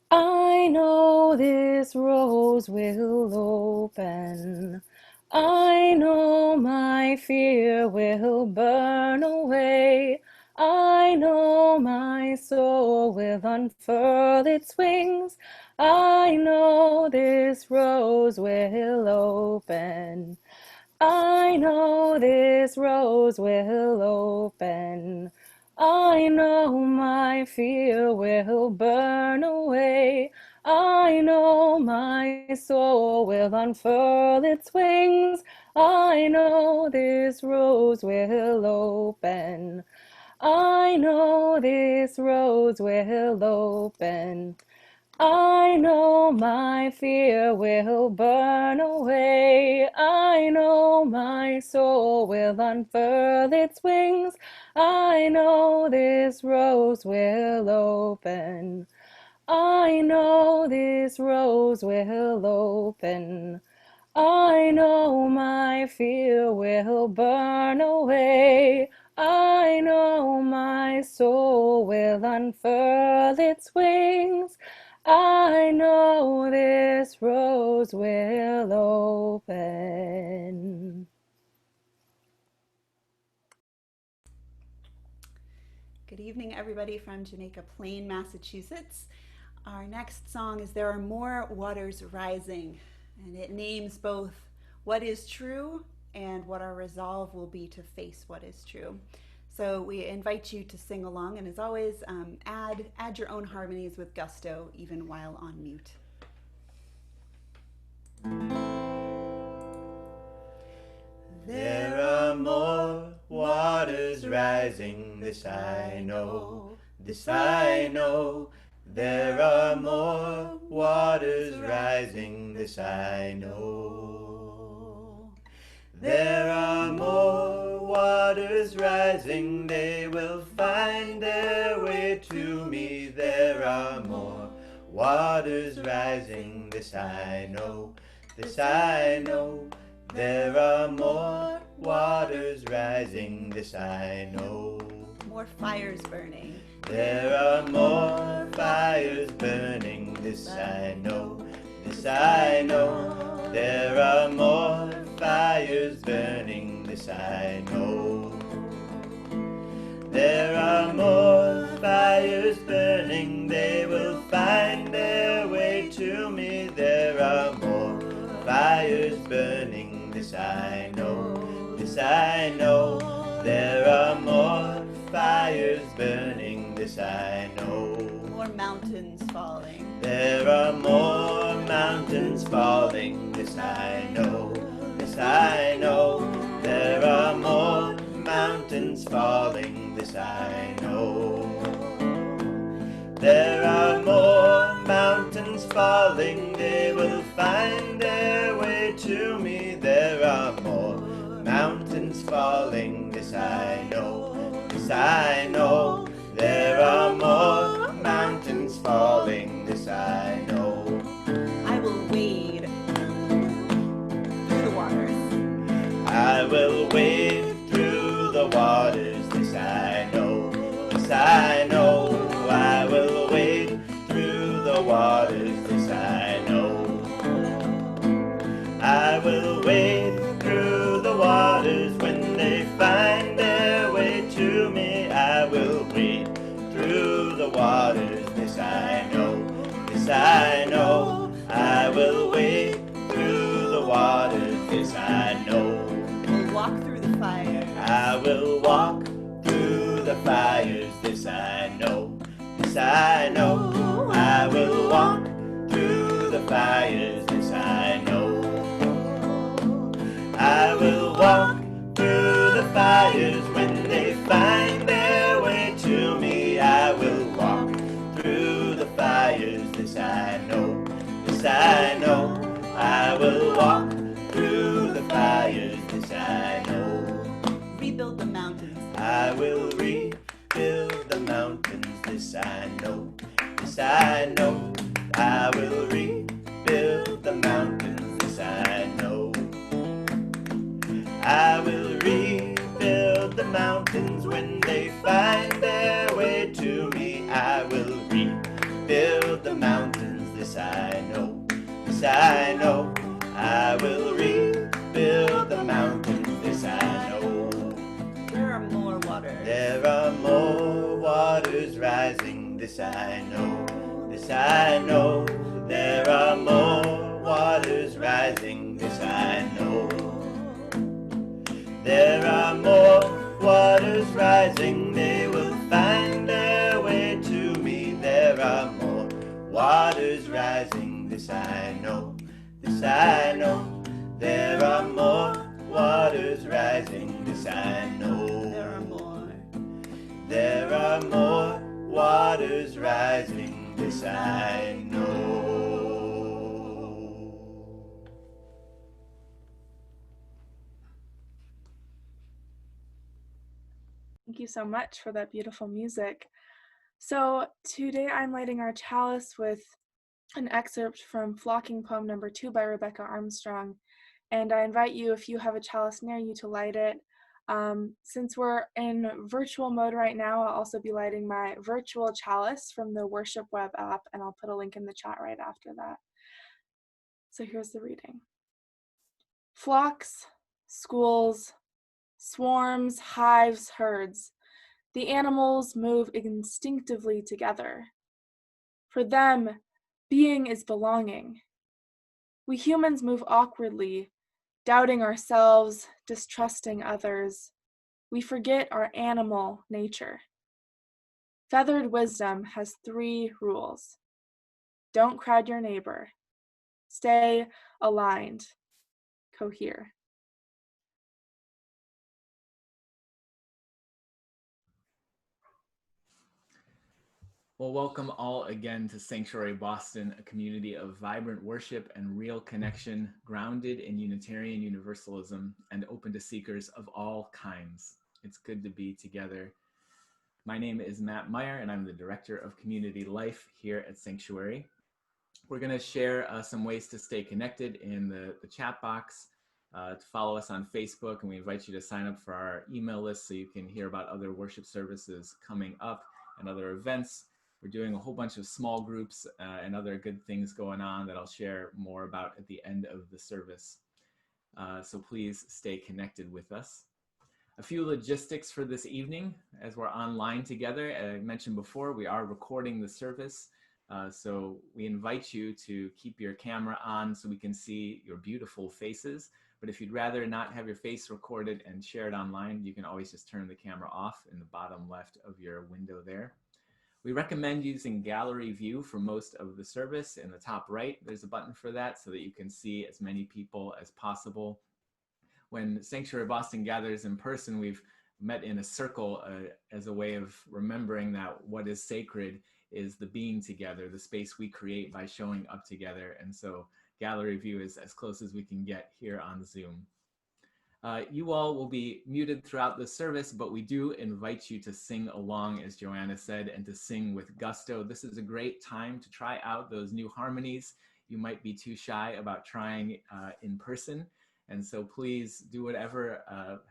I know this rose will open. I know my fear will burn away. I know my soul will unfurl its wings. I know this rose will open. I know this rose will open. I know my fear will burn away. I know my soul will unfurl its wings. I know this rose will open. I know this rose will open. I know my fear will burn away. I know my soul will unfurl its wings. I know this rose will open. I know this rose will open. I know my fear will burn away. I know my soul will unfurl its wings. I know this rose will open. Good evening, everybody from Jamaica Plain, Massachusetts. Our next song is There Are More Waters Rising, and it names both what is true and what our resolve will be to face what is true. So we invite you to sing along, and as always, add your own harmonies with gusto, even while on mute. There are more waters rising, this I know, this I know. There are more waters rising, this I know. There are more waters rising, they will find their way to me. There are more waters rising, this I know, this I know. There are more waters rising, this I know. More fires burning. There are more fires burning, this I know, this I know. There are more fires burning, this I know. There are more fires burning, they will find their way to me. There are more fires burning, this I know, this I know. There are more fires burning, this I know. More mountains falling. There are more mountains falling, this I know, this I know. There are more mountains falling, this I know. There are more mountains falling, they will find their way to me. There are more mountains falling, this I know, this I know. There are more mountains falling, this I know. I will wade through the waters. I will wade through the waters, this I know, this I know. I will wade through the waters, this I know. I will wade through the waters when they find their way to me. I will wade through the waters, this I know, this I know. I will wade through the waters, this I know. We'll walk through the fire. I will walk through the fires, this I know, this I know. I will walk through the fires, this I know. I will walk through the fires when they find their way to me. I will walk through the fires, this I know, this I know. I will walk through the fires, this I know. Rebuild the mountains. I will rebuild the mountains, this I know, this I know. I will rebuild the mountains, this I know. I will rebuild the mountains when they find their way to me. I will rebuild the mountains, this I know, this I know. I will rebuild the mountains, this I know. There are more waters. There are more waters rising, this I know, this I know. There are more waters rising, this I know. There are more waters rising, they will find their way to me. There are more waters rising, this I know, this I know. There are more waters rising, this I know. There are more. There are more waters rising, this I know. Thank you so much for that beautiful music. So today I'm lighting our chalice with an excerpt from Flocking Poem number 2 by Rebecca Armstrong. And I invite you, if you have a chalice near you, to light it. Since we're in virtual mode right now, I'll also be lighting my virtual chalice from the Worship Web app, and I'll put a link in the chat right after that. So here's the reading. Flocks, schools, swarms, hives, herds. The animals move instinctively together. For them, being is belonging. We humans move awkwardly, doubting ourselves, distrusting others. We forget our animal nature. Feathered wisdom has 3 rules. Don't crowd your neighbor. Stay aligned. Cohere. Well, welcome all again to Sanctuary Boston, a community of vibrant worship and real connection, grounded in Unitarian Universalism and open to seekers of all kinds. It's good to be together. My name is Matt Meyer, and I'm the Director of Community Life here at Sanctuary. We're going to share some ways to stay connected in the chat box, to follow us on Facebook, and we invite you to sign up for our email list so you can hear about other worship services coming up and other events. We're doing a whole bunch of small groups and other good things going on that I'll share more about at the end of the service. So please stay connected with us. A few logistics for this evening as we're online together. As I mentioned before, we are recording the service. So we invite you to keep your camera on so we can see your beautiful faces. But if you'd rather not have your face recorded and shared online, you can always just turn the camera off in the bottom left of your window there. We recommend using gallery view for most of the service. In the top right, there's a button for that so that you can see as many people as possible. When Sanctuary Boston gathers in person, we've met in a circle as a way of remembering that what is sacred is the being together, the space we create by showing up together. And so gallery view is as close as we can get here on Zoom. You all will be muted throughout the service, but we do invite you to sing along, as Joanna said, and to sing with gusto. This is a great time to try out those new harmonies you might be too shy about trying in person. And so please do whatever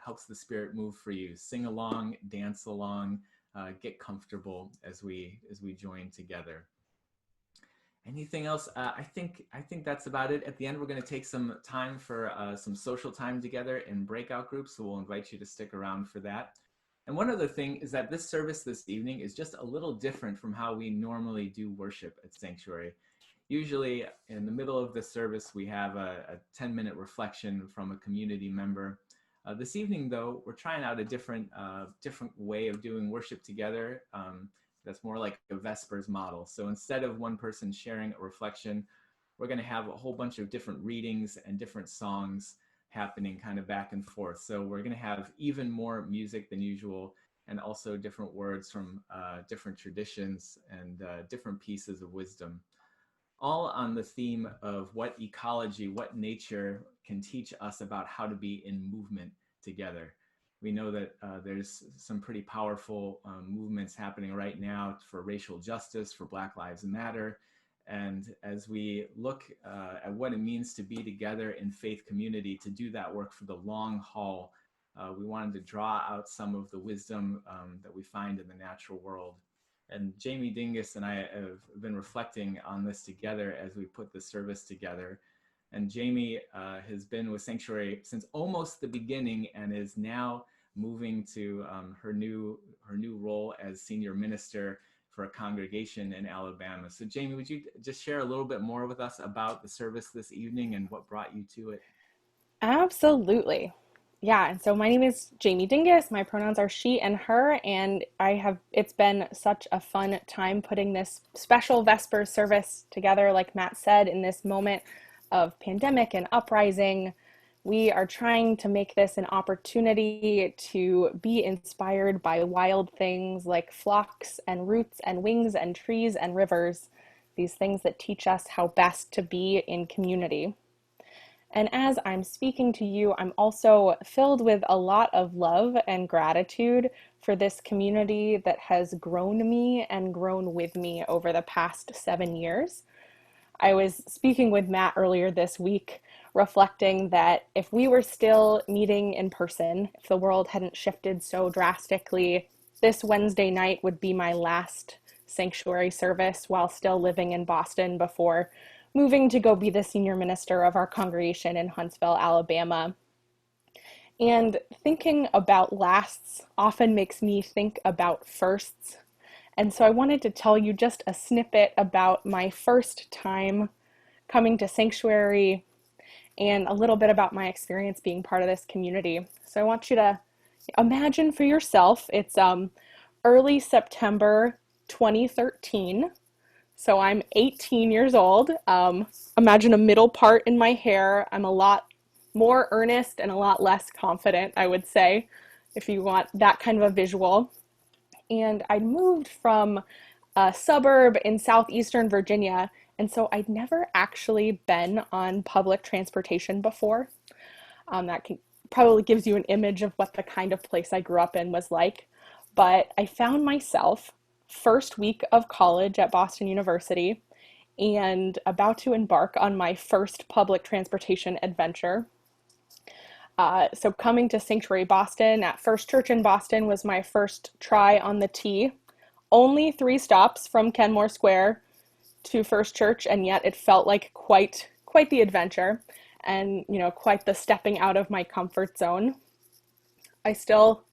helps the Spirit move for you. Sing along, dance along, get comfortable as we join together. Anything else? I think that's about it. At the end, we're going to take some time for some social time together in breakout groups, so we'll invite you to stick around for that. And one other thing is that this service this evening is just a little different from how we normally do worship at Sanctuary. Usually in the middle of the service, we have a 10-minute reflection from a community member. This evening, though, we're trying out a different way of doing worship together. That's more like a Vespers model. So instead of one person sharing a reflection, we're going to have a whole bunch of different readings and different songs happening kind of back and forth. So we're going to have even more music than usual, and also different words from different traditions and different pieces of wisdom, all on the theme of what ecology, what nature can teach us about how to be in movement together. We know that there's some pretty powerful movements happening right now for racial justice, for Black Lives Matter. And as we look at what it means to be together in faith community, to do that work for the long haul, we wanted to draw out some of the wisdom that we find in the natural world. And Jamie Dingus and I have been reflecting on this together as we put the service together. And Jamie has been with Sanctuary since almost the beginning and is now moving to her new role as senior minister for a congregation in Alabama. So Jamie, would you just share a little bit more with us about the service this evening and what brought you to it? Absolutely. Yeah, and so my name is Jamie Dingus. My pronouns are she and her, and it's been such a fun time putting this special Vespers service together, like Matt said, in this moment of pandemic and uprising. We are trying to make this an opportunity to be inspired by wild things like flocks and roots and wings and trees and rivers, these things that teach us how best to be in community. And as I'm speaking to you, I'm also filled with a lot of love and gratitude for this community that has grown me and grown with me over the past 7 years. I was speaking with Matt earlier this week, reflecting that if we were still meeting in person, if the world hadn't shifted so drastically, this Wednesday night would be my last sanctuary service while still living in Boston before moving to go be the senior minister of our congregation in Huntsville, Alabama. And thinking about lasts often makes me think about firsts. And so I wanted to tell you just a snippet about my first time coming to Sanctuary and a little bit about my experience being part of this community. So I want you to imagine for yourself, it's early September 2013. So I'm 18 years old. Imagine a middle part in my hair. I'm a lot more earnest and a lot less confident, I would say, if you want that kind of a visual. And I'd moved from a suburb in southeastern Virginia, and so I'd never actually been on public transportation before. Probably gives you an image of what the kind of place I grew up in was like. But I found myself first week of college at Boston University and about to embark on my first public transportation adventure. So coming to Sanctuary Boston at First Church in Boston was my first try on the T. Only 3 stops from Kenmore Square to First Church, and yet it felt like quite the adventure and, quite the stepping out of my comfort zone. I still,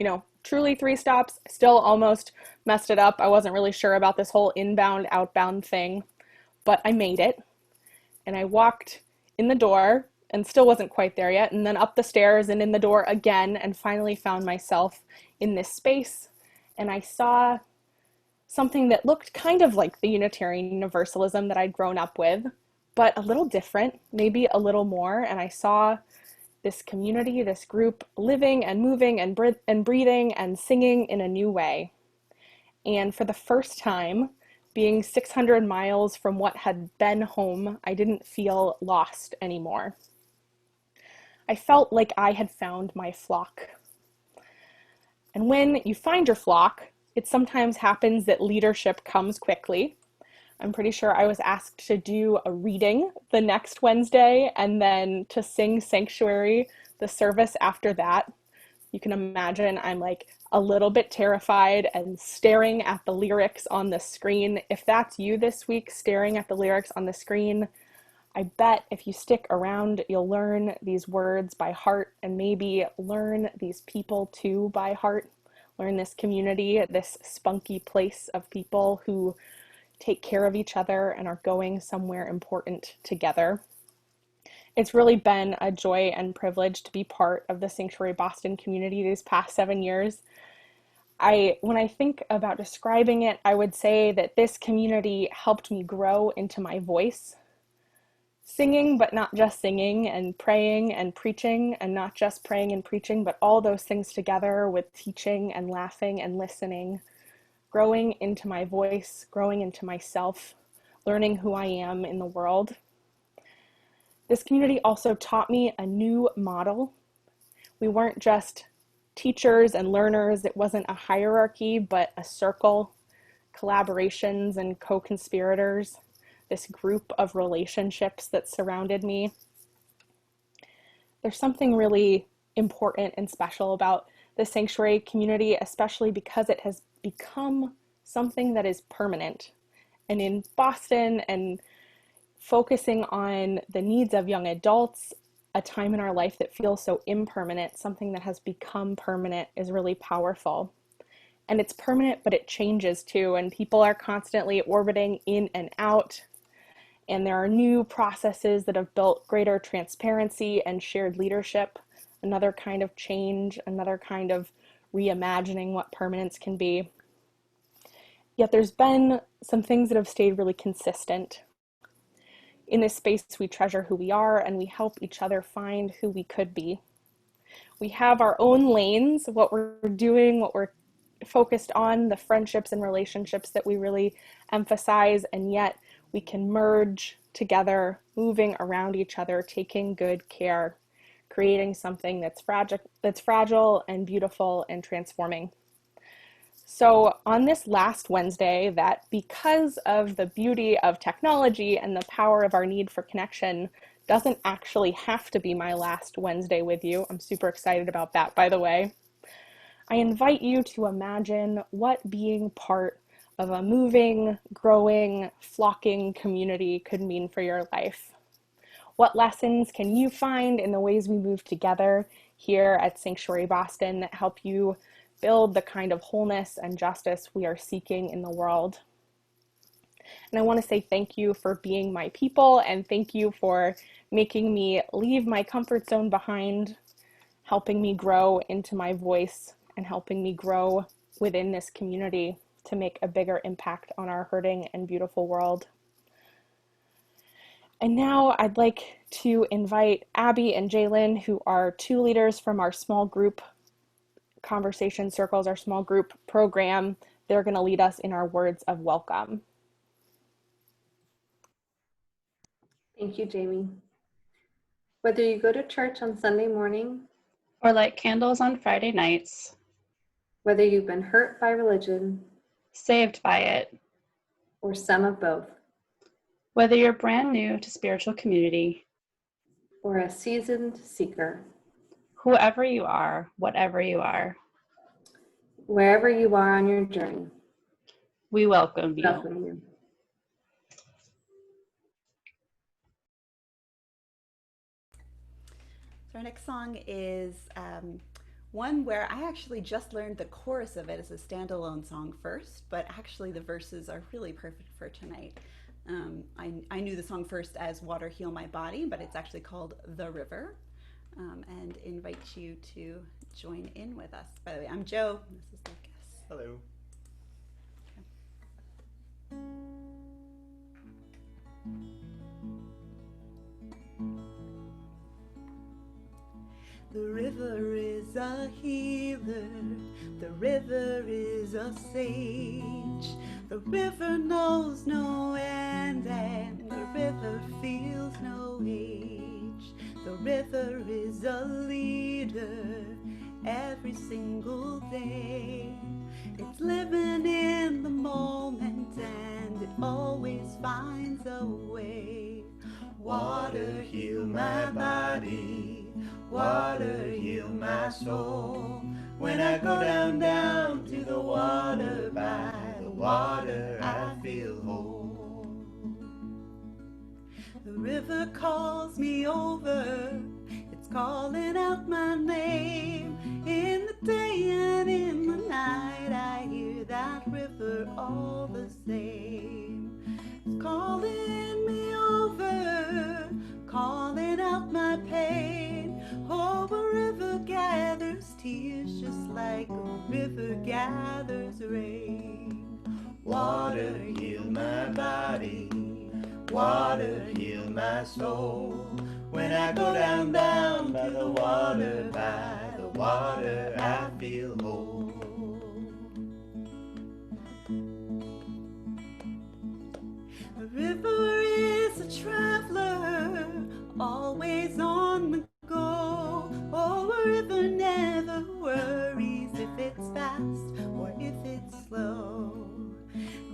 truly 3 stops, still almost messed it up. I wasn't really sure about this whole inbound, outbound thing, but I made it. And I walked in the door and still wasn't quite there yet, and then up the stairs and in the door again, and finally found myself in this space. And I saw something that looked kind of like the Unitarian Universalism that I'd grown up with, but a little different, maybe a little more. And I saw this community, this group living and moving and breathing and singing in a new way. And for the first time, being 600 miles from what had been home, I didn't feel lost anymore. I felt like I had found my flock. And when you find your flock, it sometimes happens that leadership comes quickly. I'm pretty sure I was asked to do a reading the next Wednesday and then to sing Sanctuary the service after that. You can imagine I'm like a little bit terrified and staring at the lyrics on the screen. If that's you this week, staring at the lyrics on the screen, I bet if you stick around, you'll learn these words by heart and maybe learn these people too by heart. Learn this community, this spunky place of people who take care of each other and are going somewhere important together. It's really been a joy and privilege to be part of the Sanctuary Boston community these past 7 years. When I think about describing it, I would say that this community helped me grow into my voice. Singing, but not just singing, and praying and preaching, and not just praying and preaching, but all those things together with teaching and laughing and listening. Growing into my voice, growing into myself, learning who I am in the world. This community also taught me a new model. We weren't just teachers and learners. It wasn't a hierarchy, but a circle, collaborations and co-conspirators, this group of relationships that surrounded me. There's something really important and special about the Sanctuary community, especially because it has become something that is permanent. And in Boston and focusing on the needs of young adults, a time in our life that feels so impermanent, something that has become permanent, is really powerful. And it's permanent, but it changes too. And people are constantly orbiting in and out. And there are new processes that have built greater transparency and shared leadership, another kind of change, another kind of reimagining what permanence can be. Yet there's been some things that have stayed really consistent. In this space, we treasure who we are and we help each other find who we could be. We have our own lanes, what we're doing, what we're focused on, the friendships and relationships that we really emphasize, and yet we can merge together, moving around each other, taking good care, creating something that's fragile and beautiful and transforming. So on this last Wednesday, that because of the beauty of technology and the power of our need for connection, doesn't actually have to be my last Wednesday with you. I'm super excited about that, by the way. I invite you to imagine what being part of a moving, growing, flocking community could mean for your life. What lessons can you find in the ways we move together here at Sanctuary Boston that help you build the kind of wholeness and justice we are seeking in the world? And I want to say thank you for being my people, and thank you for making me leave my comfort zone behind, helping me grow into my voice, and helping me grow within this community to make a bigger impact on our hurting and beautiful world. And now I'd like to invite Abby and Jalen, who are two leaders from our small group conversation circles, our small group program. They're going to lead us in our words of welcome. Thank you, Jamie. Whether you go to church on Sunday morning, or light candles on Friday nights, whether you've been hurt by religion, saved by it, or some of both, whether you're brand new to spiritual community, or a seasoned seeker, whoever you are, whatever you are, wherever you are on your journey, we welcome you. welcome you. So our next song is one where I actually just learned the chorus of it as a standalone song first, but actually the verses are really perfect for tonight. I knew the song first as Water Heal My Body, but it's actually called The River, and invite you to join in with us. By the way, I'm Jo. This is Lucas. Hello. The river is a healer, the river is a sage. The river knows no end and the river feels no age. The river is a leader every single day. It's living in the moment and it always finds a way. Water heal my body, water heal my soul. When I go down to the water, by the water I feel whole. The river calls me over, it's calling out my name. In the day and in the night I hear that river all the same. It's calling me over, calling out my pain. Oh, a river gathers tears just like a river gathers rain. Water heal my body, water heal my soul. When I go down by the water, I feel whole. A river is a traveler, always on the go. Oh, a river never worries if it's fast or if it's slow.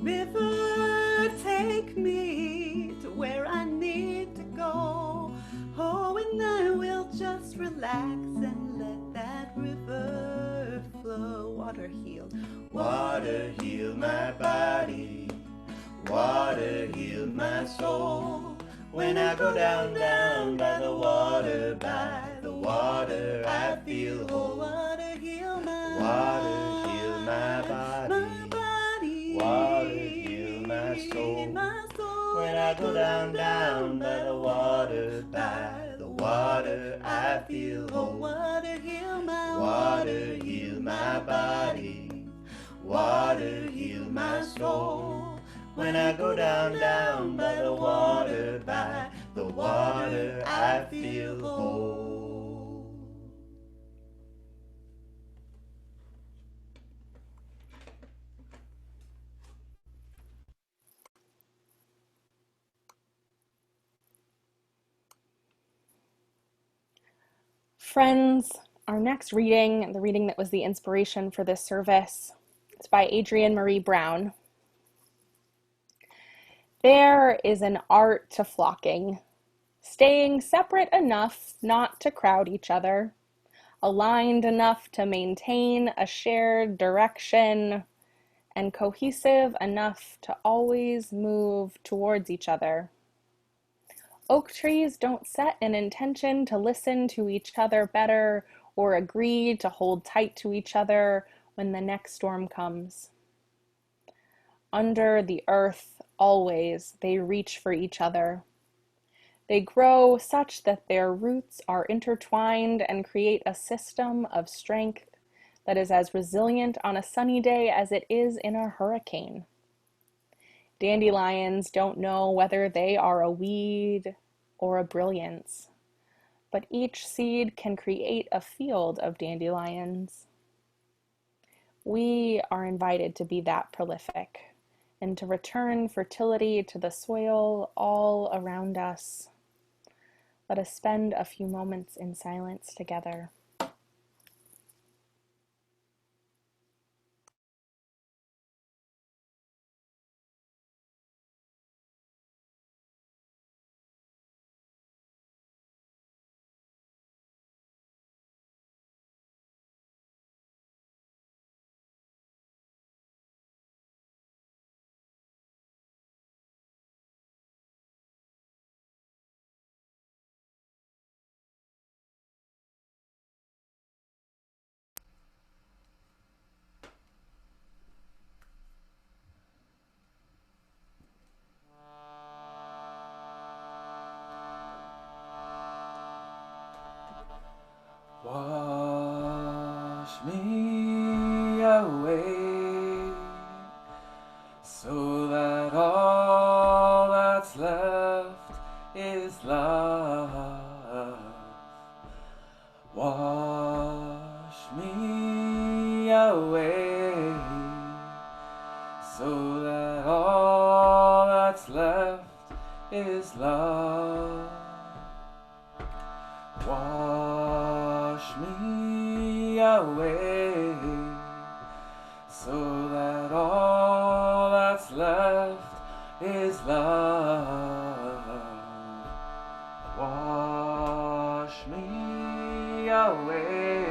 River, take me to where I need to go. Oh, and I will just relax and let that river flow. Water heal my body. soul. When I go down, down by the water, I feel whole. Water heal my body. Water heal my soul. When I go down, down by the water, I feel whole. Water heal my body. Water heal my soul. When I go down, down by the water, I feel whole. Friends, our next reading, the reading that was the inspiration for this service, is by Adrienne Marie Brown. There is an art to flocking, staying separate enough not to crowd each other, aligned enough to maintain a shared direction, and cohesive enough to always move towards each other. Oak trees don't set an intention to listen to each other better or agree to hold tight to each other when the next storm comes. Under the earth, always, they reach for each other. They grow such that their roots are intertwined and create a system of strength that is as resilient on a sunny day as it is in a hurricane. Dandelions don't know whether they are a weed or a brilliance, but each seed can create a field of dandelions. We are invited to be that prolific and to return fertility to the soil all around us. Let us spend a few moments in silence together. Wash me away so that all that's left is love. Wash me away so that all that's left is love. Wash me away so that all that's left is love. Wash me away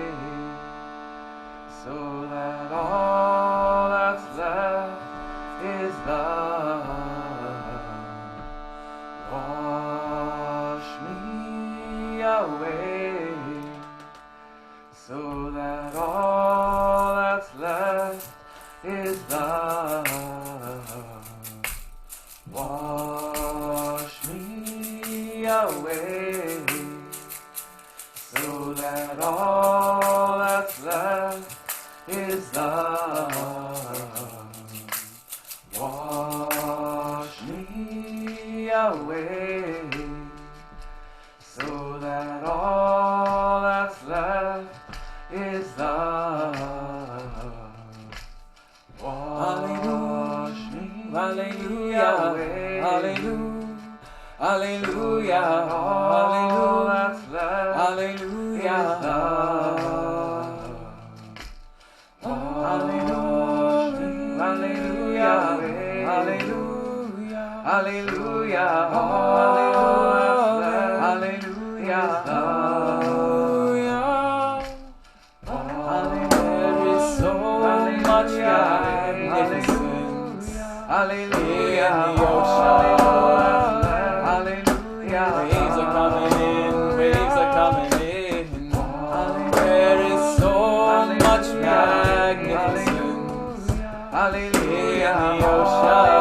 so that all that's left is love. Wash me away so that all that's left is love. Wash me away so that all that's left is love. Wash me away so that all that's left is love. Wash me away. Hallelujah. Hallelujah. All that's left is love. Hallelujah. Hallelujah. Hallelujah. Hallelujah. All that's left. Hallelujah. There is so much magnificence. Hallelujah. In the ocean. Waves are coming in, waves are coming in. There is so much magnificence in the ocean.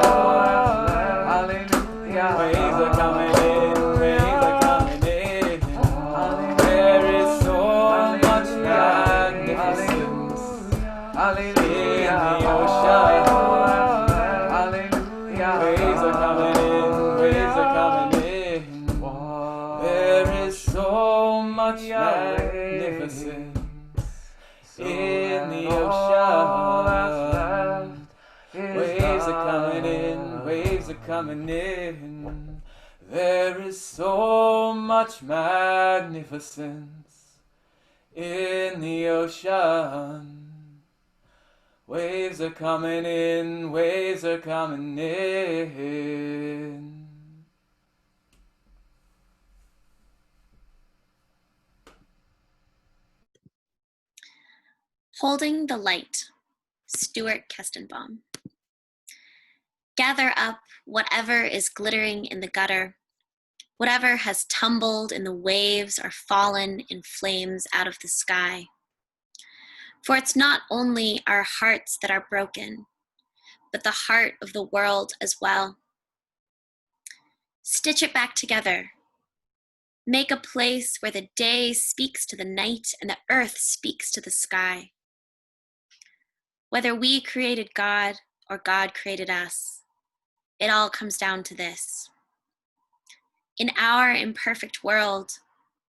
Waves are coming in, waves are coming in. There is so much magnificence in the ocean. Waves are coming in, waves are coming in. There is so much magnificence in the ocean. Waves are coming in, waves are coming in. There is so much magnificence in the ocean. Waves are coming in, waves are coming in. Holding the Light, Stuart Kestenbaum. Gather up whatever is glittering in the gutter, whatever has tumbled in the waves or fallen in flames out of the sky. For it's not only our hearts that are broken, but the heart of the world as well. Stitch it back together. Make a place where the day speaks to the night and the earth speaks to the sky. Whether we created God or God created us, it all comes down to this. In our imperfect world,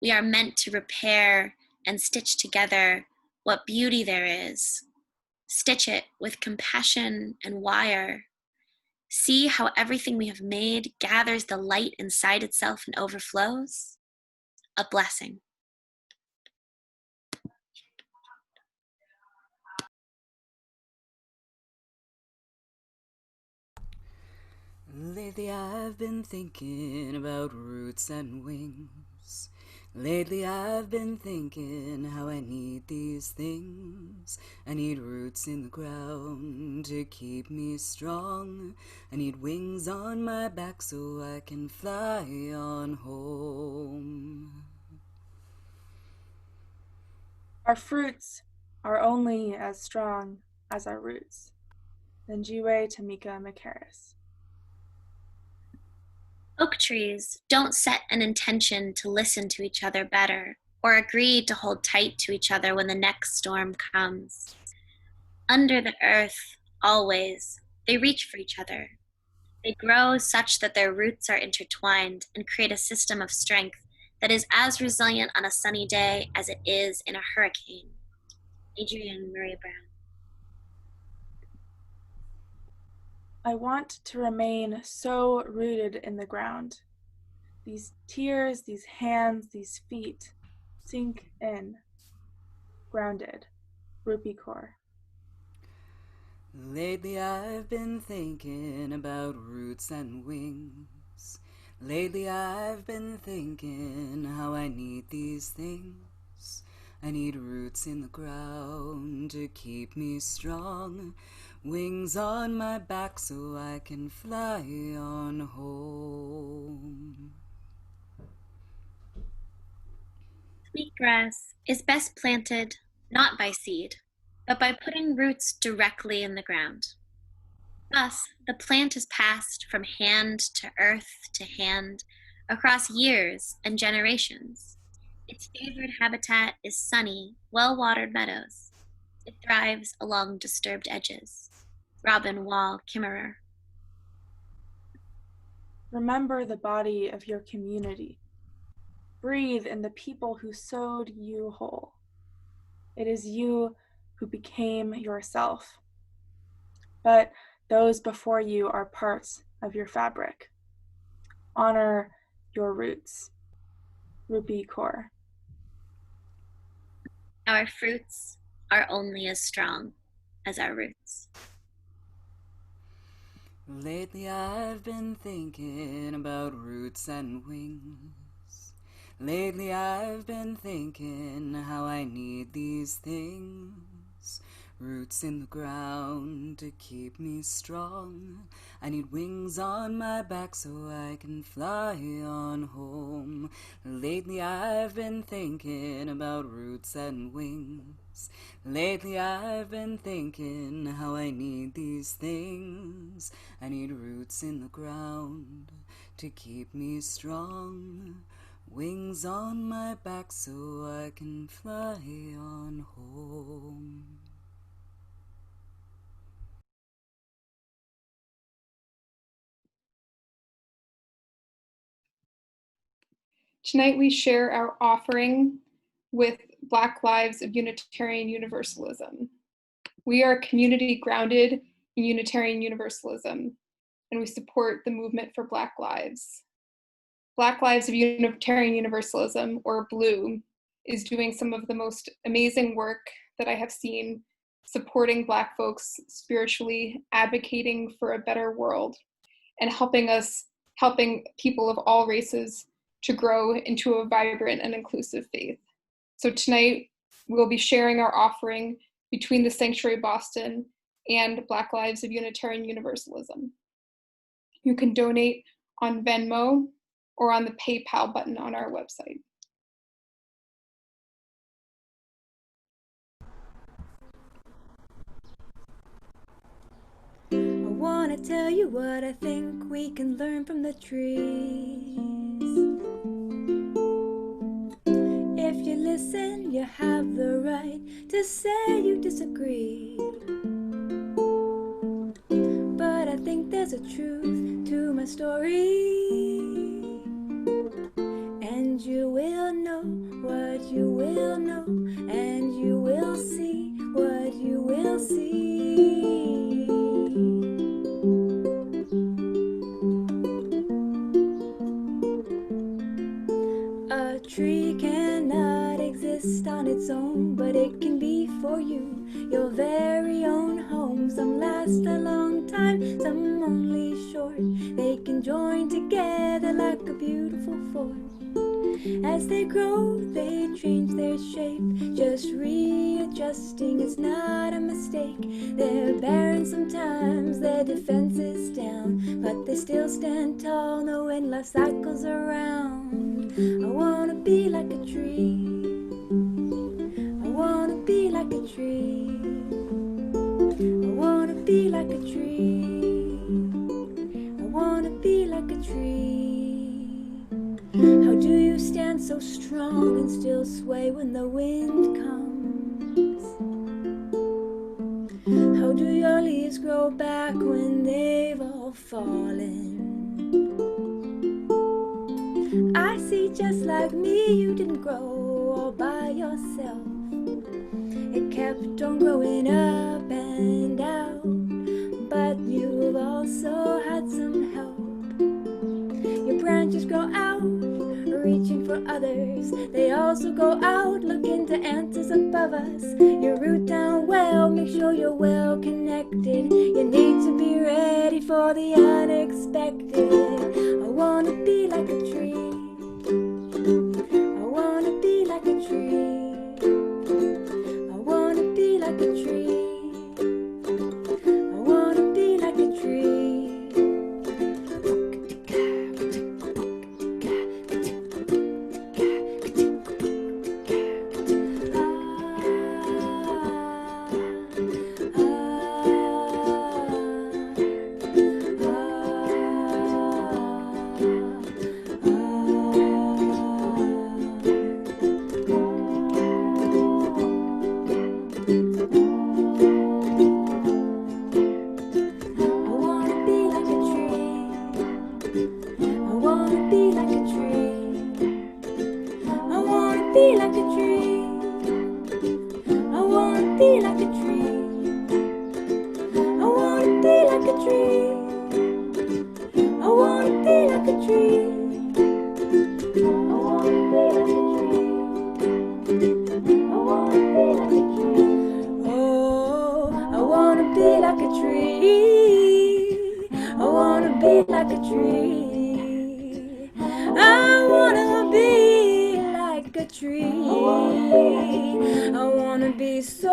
we are meant to repair and stitch together what beauty there is. Stitch it with compassion and wire. See how everything we have made gathers the light inside itself and overflows? A blessing. Lately I've been thinking about roots and wings. Lately I've been thinking how I need these things. I need roots in the ground to keep me strong. I need wings on my back so I can fly on home. Our fruits are only as strong as our roots. Njie Tamika Makaris. Oak trees don't set an intention to listen to each other better or agree to hold tight to each other when the next storm comes. Under the earth, always, they reach for each other. They grow such that their roots are intertwined and create a system of strength that is as resilient on a sunny day as it is in a hurricane. Adrienne Murray Brown. I want to remain so rooted in the ground. These tears, these hands, these feet sink in, grounded. Rupi Kaur. Lately I've been thinking about roots and wings. Lately I've been thinking how I need these things. I need roots in the ground to keep me strong. Wings on my back so I can fly on home. Sweetgrass is best planted not by seed, but by putting roots directly in the ground. Thus, the plant is passed from hand to earth to hand across years and generations. Its favorite habitat is sunny, well-watered meadows. It thrives along disturbed edges. Robin Wall Kimmerer. Remember the body of your community. Breathe in the people who sewed you whole. It is you who became yourself. But those before you are parts of your fabric. Honor your roots. Rupi Kaur. Our fruits are only as strong as our roots. Lately I've been thinking about roots and wings. Lately I've been thinking how I need these things. roots in the ground to keep me strong. I need wings on my back so I can fly on home. Lately I've been thinking about roots and wings. Lately I've been thinking how I need these things. I need roots in the ground to keep me strong. Wings on my back so I can fly on home. Tonight we share our offering with Black Lives of Unitarian Universalism. We are a community grounded in Unitarian Universalism, and we support the movement for Black lives. Black Lives of Unitarian Universalism, or BLUE, is doing some of the most amazing work that I have seen, supporting Black folks spiritually, advocating for a better world, and helping people of all races to grow into a vibrant and inclusive faith. So tonight, we'll be sharing our offering between the Sanctuary Boston and Black Lives of Unitarian Universalism. You can donate on Venmo or on the PayPal button on our website. I want to tell you what I think we can learn from the trees. If you listen, you have the right to say you disagree. But I think there's a truth to my story. And you will know what you will know, and you will see what you will see. A tree cannot exist on its own, but it can be for you your very own home. Some last a long time, some only short. They can join together like a beautiful fort. As they grow, they change their shape. Just readjusting is not a mistake. They're barren sometimes, their defense is down, but they still stand tall knowing life cycles around. I wanna be like a tree. I wanna be like a tree. I wanna be like a tree. I wanna be like a tree. How do you stand so strong and still sway when the wind comes? How do your leaves grow back when they've all fallen? I see just like me, you didn't grow all by yourself. It kept on growing up and out, but you've also had some help. Your branches grow out, reaching for others. They also go out, looking to answers above us. You root down well, make sure you're well connected. You need to be ready for the unexpected. I wanna be like a tree. I wanna be like a tree. I wanna be like a tree. I wanna be like a tree. So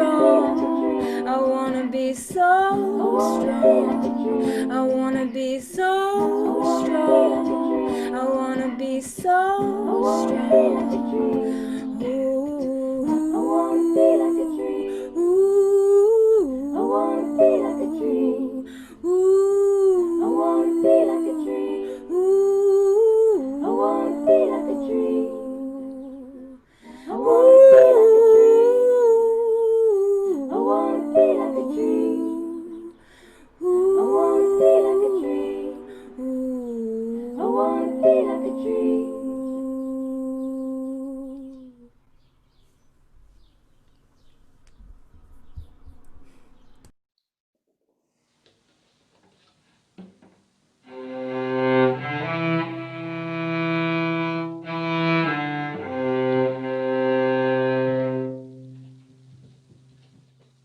strong. I wanna be so strong. I wanna be so strong. I wanna be so strong. Ooh, I wanna be like a tree. Ooh, I wanna be like a tree. Ooh, I wanna be like a tree. Ooh, I wanna be like a tree. I wanna be like a tree. I wanna be like a tree. I wanna be like a tree. I wanna be like a tree.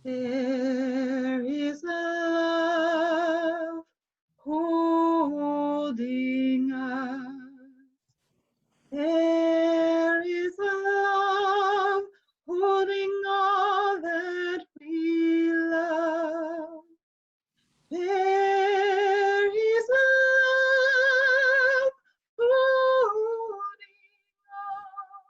There is love holding us. There is love holding all that we love. There is love holding all.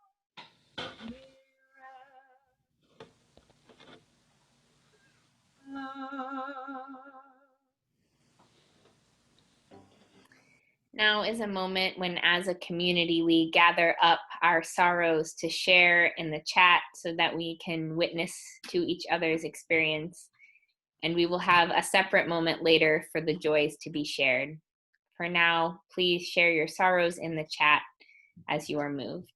Now is a moment when, as a community, we gather up our sorrows to share in the chat so that we can witness to each other's experience. And we will have a separate moment later for the joys to be shared. For now, please share your sorrows in the chat as you are moved.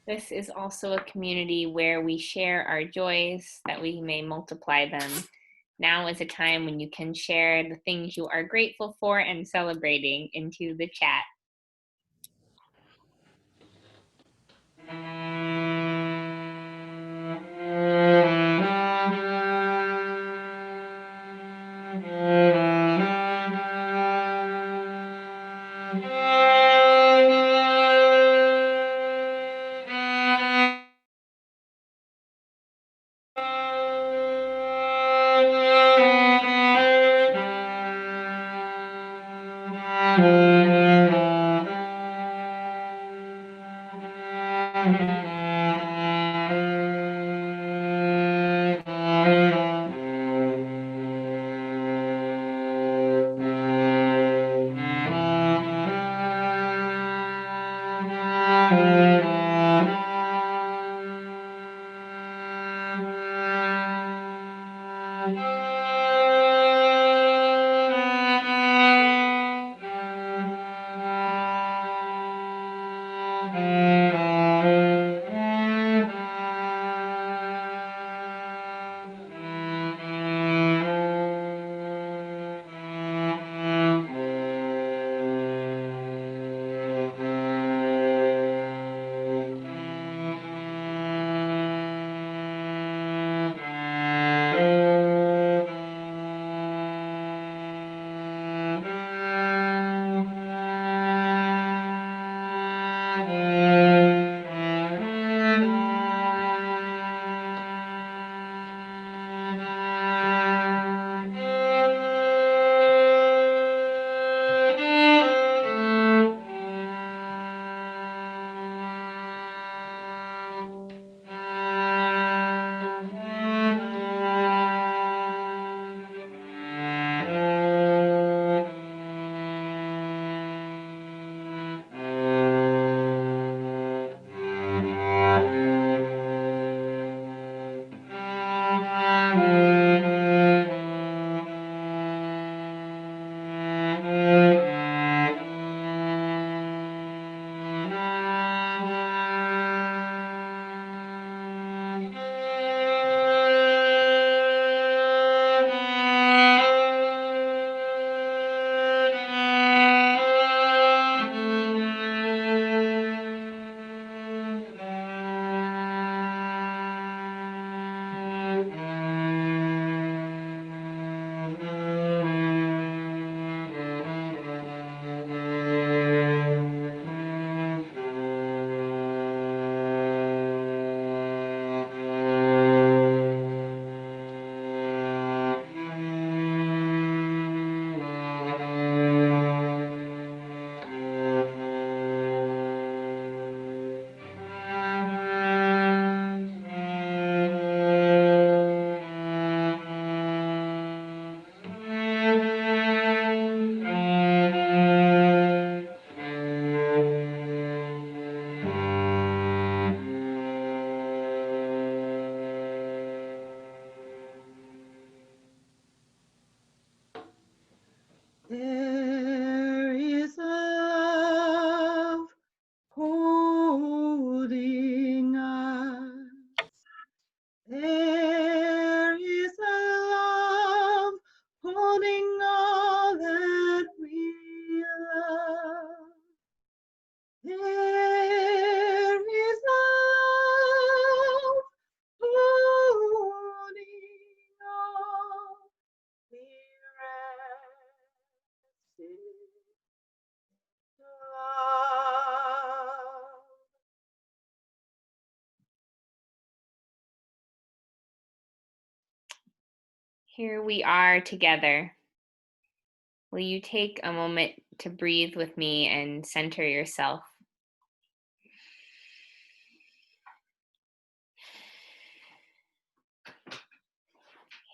This is also a community where we share our joys that we may multiply them. Now is a time when you can share the things you are grateful for and celebrating into the chat. There is a love holding us. There is a love holding all that we love. There is a love holding all we love. Here we are together. Will you take a moment to breathe with me and center yourself?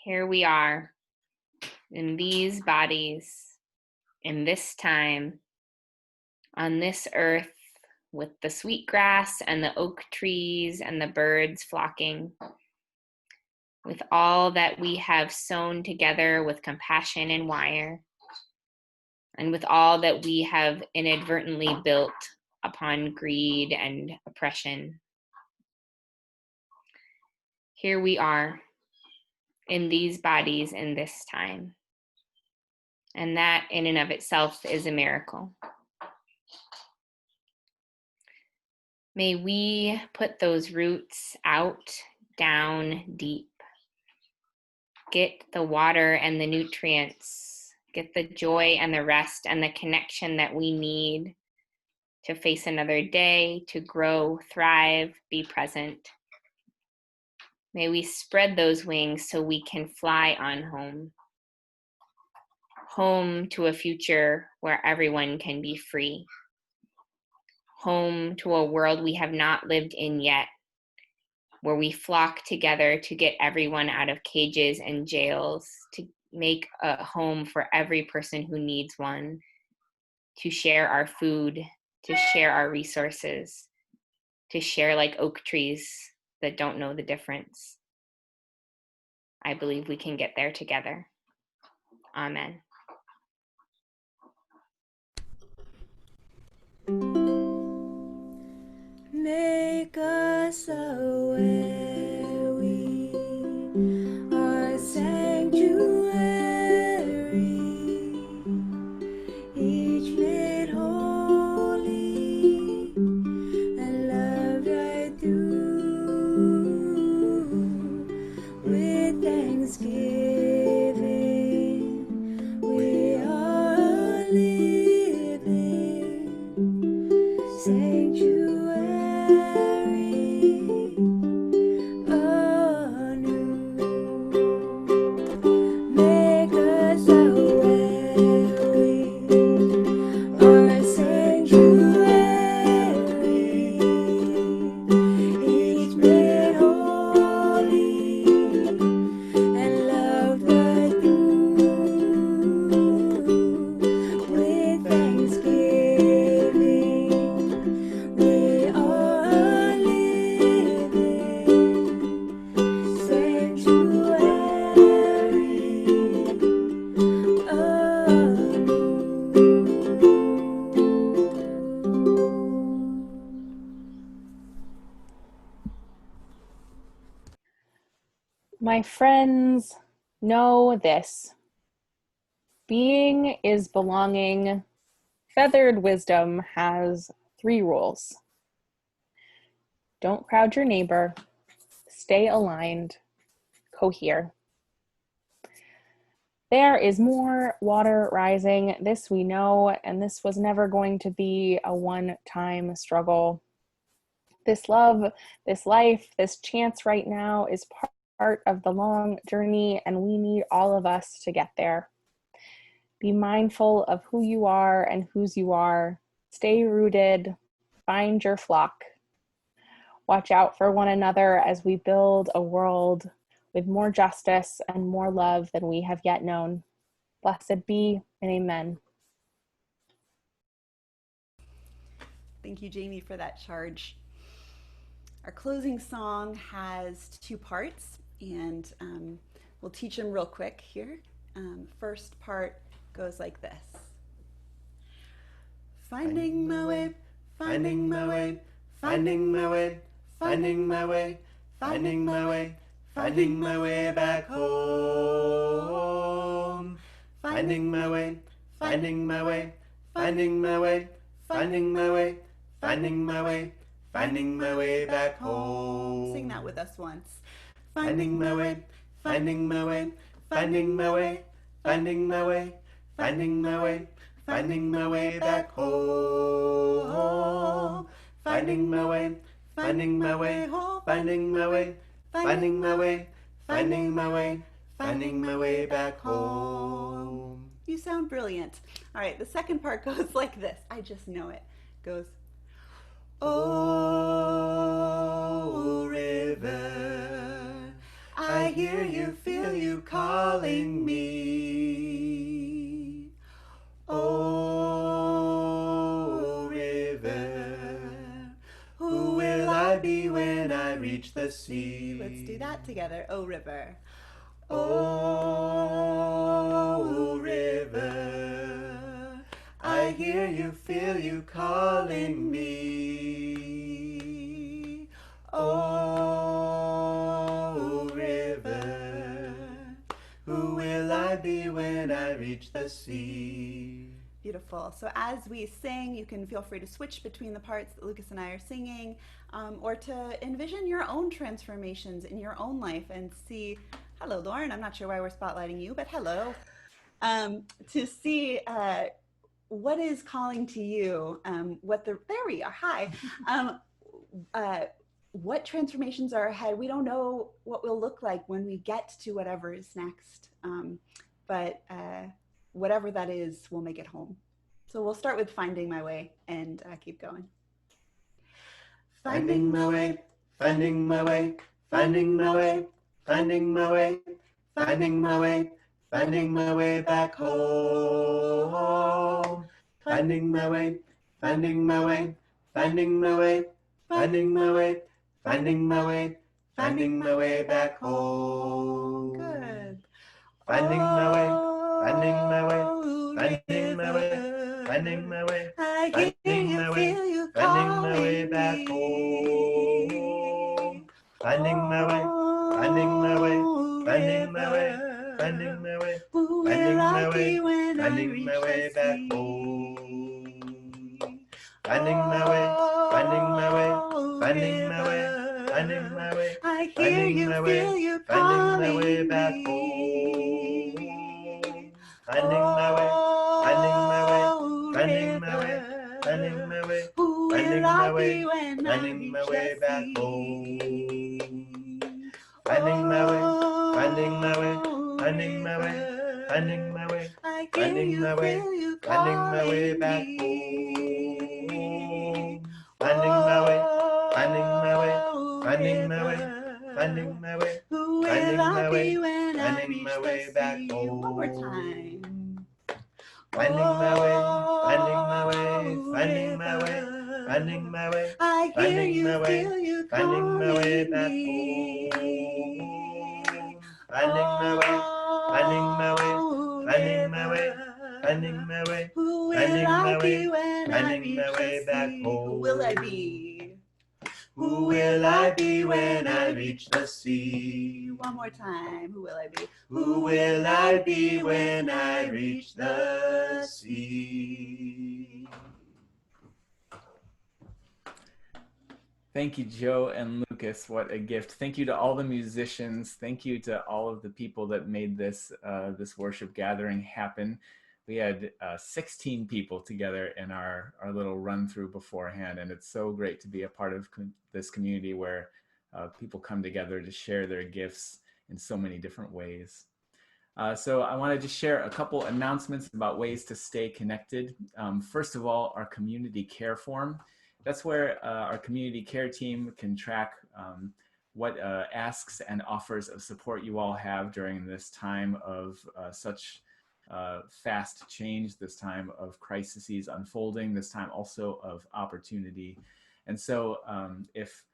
Here we are in these bodies, in this time, on this earth, with the sweet grass and the oak trees and the birds flocking, with all that we have sewn together with compassion and wire, and with all that we have inadvertently built upon greed and oppression. Here we are in these bodies in this time. And that in and of itself is a miracle. May we put those roots out, down, deep. Get the water and the nutrients, get the joy and the rest and the connection that we need to face another day, to grow, thrive, be present. May we spread those wings so we can fly on home. Home to a future where everyone can be free. Home to a world we have not lived in yet, where we flock together to get everyone out of cages and jails, to make a home for every person who needs one, to share our food, to share our resources, to share like oak trees that don't know the difference. I believe we can get there together. Amen. Make us aware we are sanctuary, each made holy and loved right through. With thanksgiving, we are living sanctuary. My friends, know this. Being is belonging. Feathered wisdom has 3 rules. Don't crowd your neighbor. Stay aligned. Cohere. There is more water rising. This we know, and this was never going to be a one-time struggle. This love, this life, this chance right now is part of the long journey, and we need all of us to get there. Be mindful of who you are and whose you are. Stay rooted. Find your flock. Watch out for one another as we build a world with more justice and more love than we have yet known. Blessed be and amen. Thank you, Jamie, for that charge. Our closing song has 2 parts, and we'll teach them real quick here. First part goes like this. Finding my way, finding my way, finding my way, finding my way, finding my way, finding my way back home. Finding my way, finding my way, finding my way, finding my way, finding my way, finding my way back home. Sing that with us once. Finding my way, finding my way, finding my way, finding my way, finding my way, finding my way back home. Finding my way, finding my way, finding my way, finding my way, finding my way, finding my way back home. You sound brilliant. All right, the second part goes like this. I just know it. Goes, oh, river, I hear you, feel you calling me. Oh, river, who will I be when I reach the sea? Let's do that together. Oh, river. Oh, river, I hear you, feel you calling me. Oh, reach the sea. Beautiful. So as we sing, you can feel free to switch between the parts that Lucas and I are singing, or to envision your own transformations in your own life and see, hello, Lauren, I'm not sure why we're spotlighting you, but hello, to see what is calling to you, there we are, hi, what transformations are ahead. We don't know what we'll look like when we get to whatever is next, but whatever that is, we'll make it home. So we'll start with finding my way and keep going. Finding my way, finding my way, finding my way, finding my way, finding my way, finding my way back home. Finding my way, finding my way, finding my way, finding my way, finding my way, finding my way back home. Good. Finding my way, finding my way, finding my way, finding my way, finding my way, finding my way back home. Finding my way, finding my way, finding my way, finding my way, finding my way, finding my way back home. Finding my way, finding my way, finding my way, finding my way, finding my way, finding my way back home. Finding my way, finding my way, finding my way, finding my way, finding my way, finding my way back home. Finding my way, finding my way, finding my way, finding my way, finding my way, finding my way back home. Finding my way, finding my way, finding my way, finding my way, finding my way, finding my way back home. One more time. Finding my way, finding my way, finding my way, finding my way, finding my way, finding my way back home. Finding my way, finding my way, finding my way, finding my way, finding my way, finding my way back home. Who will I be? Who will I be when I reach the sea? One more time. Who will I be? Who will I be when I reach the sea? Thank you, Joe and Lucas. What a gift. Thank you to all the musicians. Thank you to all of the people that made this, this worship gathering happen. We had 16 people together in our little run through beforehand, and it's so great to be a part of this community where people come together to share their gifts in so many different ways. So I wanted to share a couple announcements about ways to stay connected. First of all, our community care form. That's where our community care team can track what asks and offers of support you all have during this time of such fast change, this time of crises unfolding, this time also of opportunity. And so if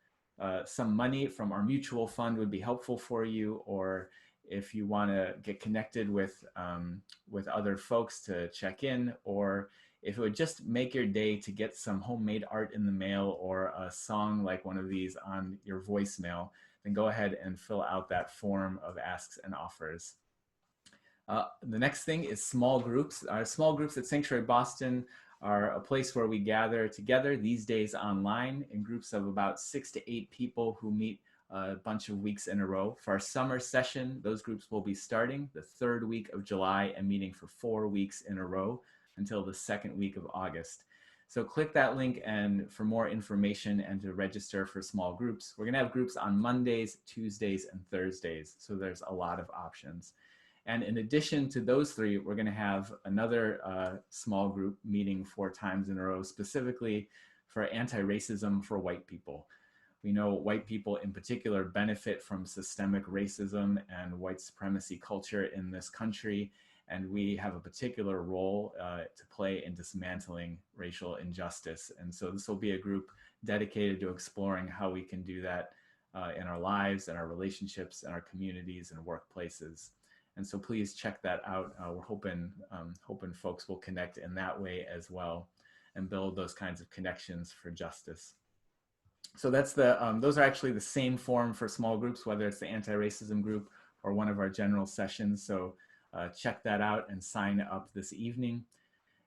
some money from our mutual fund would be helpful for you, or if you want to get connected with other folks to check in, or if it would just make your day to get some homemade art in the mail or a song like one of these on your voicemail, then go ahead and fill out that form of asks and offers. The next thing is small groups. Our small groups at Sanctuary Boston are a place where we gather together these days online in groups of about 6 to 8 people who meet a bunch of weeks in a row. For our summer session, those groups will be starting the 3rd week of July and meeting for 4 weeks in a row until the 2nd week of August. So click that link and for more information and to register for small groups. We're gonna have groups on Mondays, Tuesdays, and Thursdays. So there's a lot of options. And in addition to those 3, we're gonna have another small group meeting 4 times in a row, specifically for anti-racism for white people. We know white people in particular benefit from systemic racism and white supremacy culture in this country, and we have a particular role to play in dismantling racial injustice. And so this will be a group dedicated to exploring how we can do that in our lives and our relationships and our communities and workplaces. And so please check that out. We're hoping folks will connect in that way as well and build those kinds of connections for justice. So that's those are actually the same form for small groups, whether it's the anti-racism group or one of our general sessions. So check that out and sign up this evening.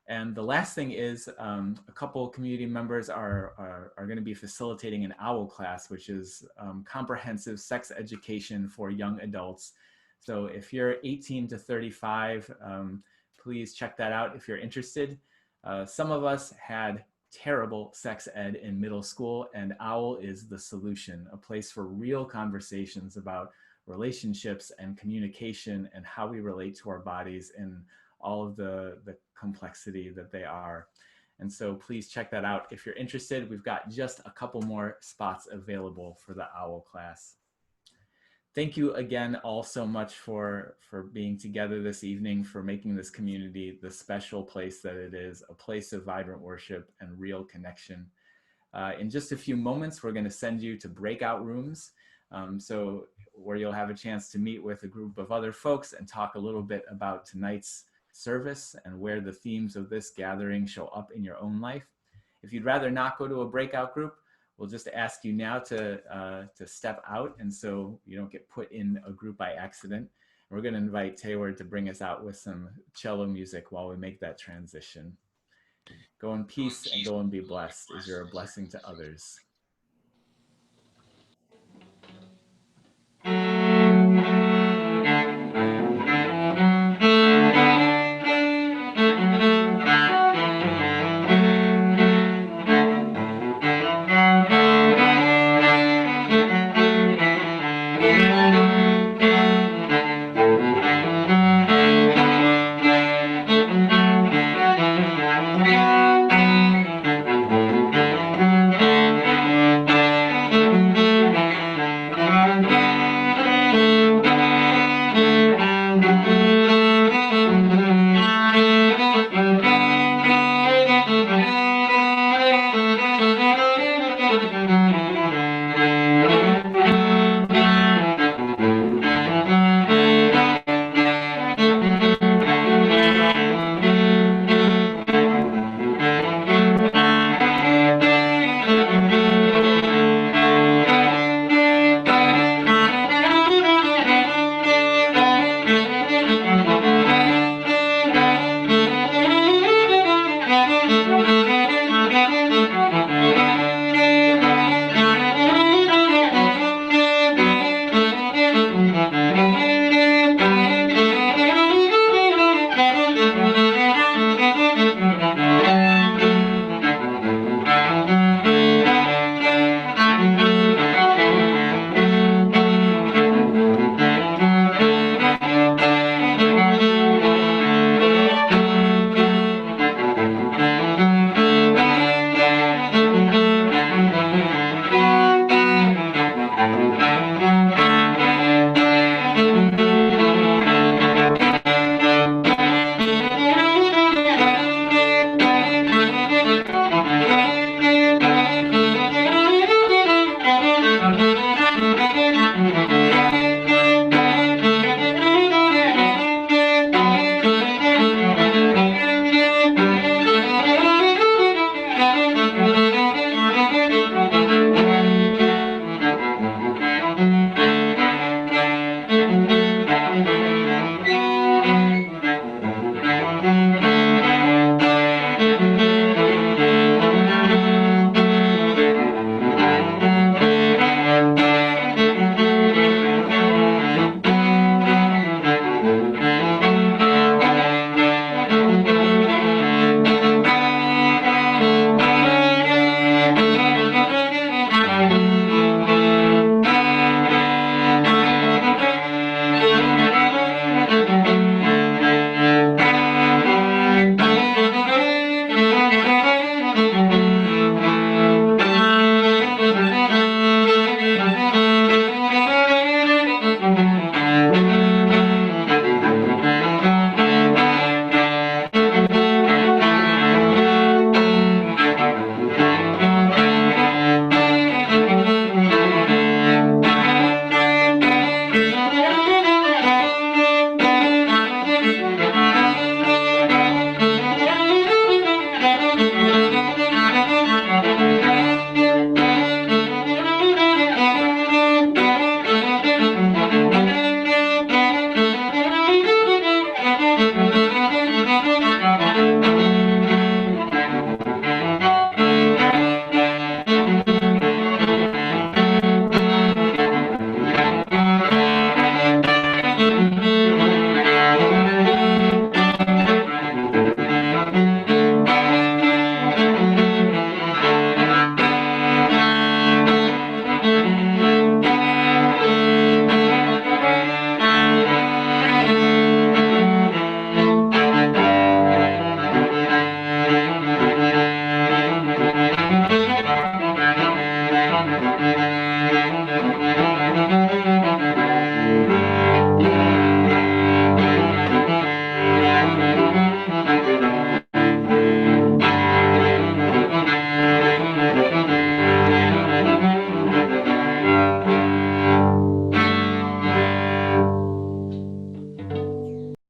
And the last thing is a couple community members are going to be facilitating an OWL class, which is comprehensive sex education for young adults. So if you're 18 to 35, please check that out if you're interested. Some of us had terrible sex ed in middle school, and OWL is the solution, a place for real conversations about relationships and communication and how we relate to our bodies and all of the complexity that they are. And so please check that out. If you're interested, we've got just a couple more spots available for the OWL class. Thank you again all so much for being together this evening, for making this community the special place that it is, a place of vibrant worship and real connection. In just a few moments, we're going to send you to breakout rooms. So where you'll have a chance to meet with a group of other folks and talk a little bit about tonight's service and where the themes of this gathering show up in your own life. If you'd rather not go to a breakout group, we'll just ask you now to step out, and so you don't get put in a group by accident. And we're going to invite Taylor to bring us out with some cello music while we make that transition. Go in peace and go and be blessed as you're a blessing to others.